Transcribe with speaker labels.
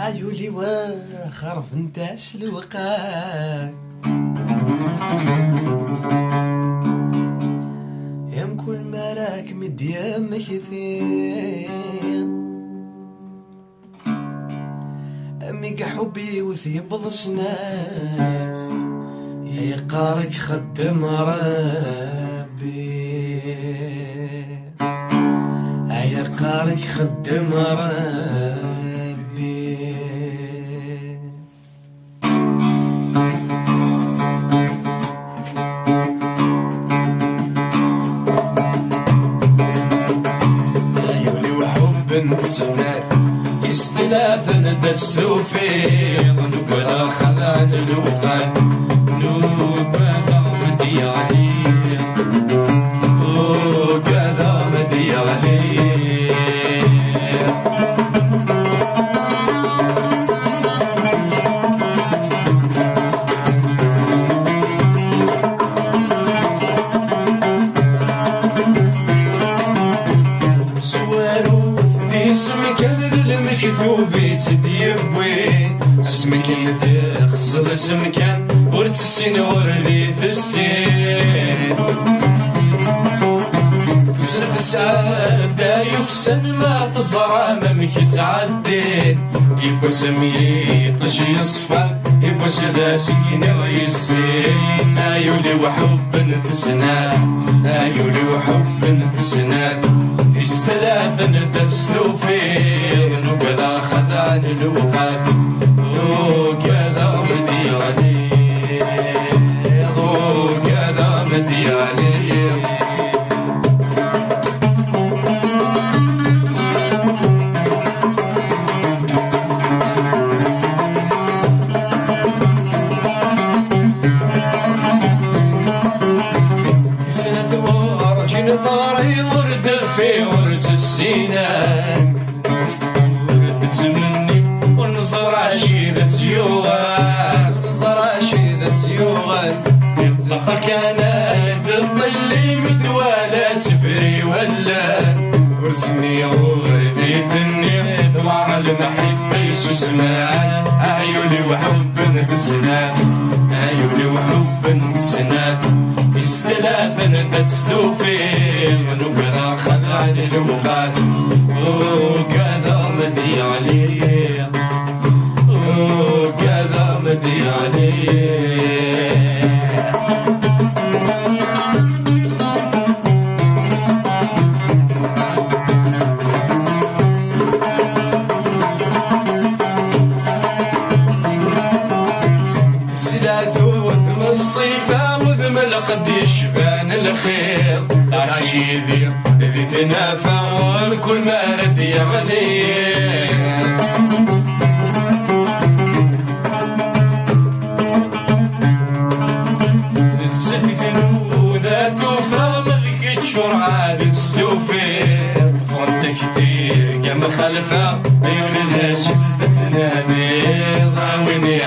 Speaker 1: عيولي واخر فنتاش الوقات يم كل ما راك مديام كثير أمي حبي وثيبض سناف يقارك خدم ربي يقارك خدم ربي عيوني وحب نتسناف يستلاف ندسو فيه نقرا خلان الوقات نوبة مدي عليه وكذا مدي عليه سواروث ذي اسمك ذي المكذوبي تديبوين اسمك ذي خصد اسمك ورتسين وردي السين وسد سعادة يسن ما تزرع ممك تعدين يبو سمي طش يصفى يبو سدا سكينة ويسين عيولي وحب نتسنا عيولي وحب نتسنا ثلاثة ندسلو فيه وكذا خدان الوقات وكذا مدي عليه وكذا مدي عليه سنة ورجين ثاري ورد في ورد السنان ورثت مني ونصر عشيدة يوغان ونصر عشيدة يوغان يتبقى كان الظل مدوالة تفري ولان ورسمي وردي ثني ضوع المحب يسوس معان عيوني وحب نتسنان عيوني وحب نتسنان الثلاثة ندسلو فيه ونقرا خذان الوقات وكذا مدي عليه وكذا مدي عليه الثلاثة وثم الصيفة وذم القد يشبان الخير عشيدي ذي ثنافة كل ما رد يغلي السيف نوذا ثوفا ملك الشرعة تستوفي فونت كثير كما خلفة عيون الناس تنادي ضاويني